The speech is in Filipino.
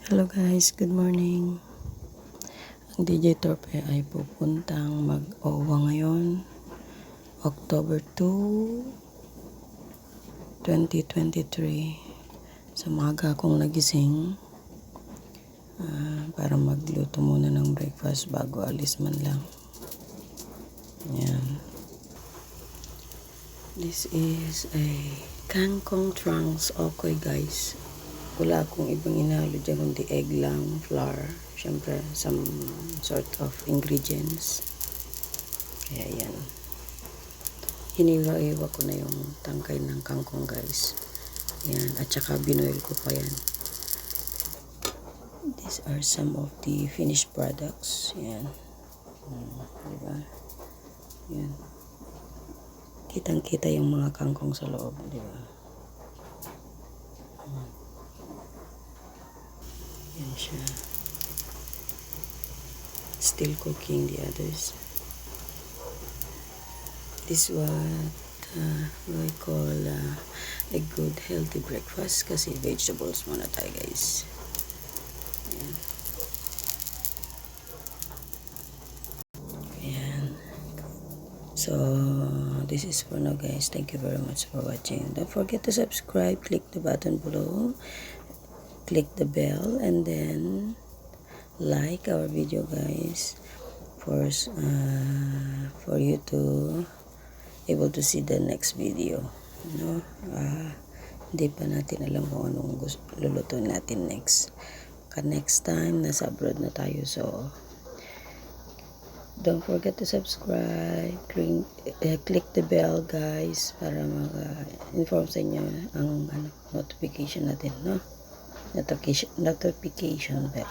Hello guys, good morning. Ang DJ Torpe ay pupuntang mag-OWA ngayon, October 2, 2023. Sa maga akong nagising para magluto muna ng breakfast bago alis man lang. Yan. This is a kangkong trunks okoy guys. Wala akong ibang inalo dyan kundi egg lang, flour, syempre some sort of ingredients. Kaya yan. Hiniwa-iwa ko na yung tangkay ng kangkong guys. Yan. At saka binoil ko pa yan. These are some of the finished products. Yan. Diba? Yan. Kitang-kita yung mga kangkong sa loob. Diba? Yan siya. Still cooking the others. This is what we call a good healthy breakfast kasi vegetables muna tayo guys. Ayan. Ayan. So this is for now guys. Thank you very much for watching. Don't forget to subscribe, click the button below, click the bell, and then like our video guys for you to able to see the next video. Hindi pa natin alam kung anong lulutuin natin next. Next time nasa abroad na tayo, so don't forget to subscribe, click the bell guys para mag-inform sa inyo ang notification natin, no? Notification bell.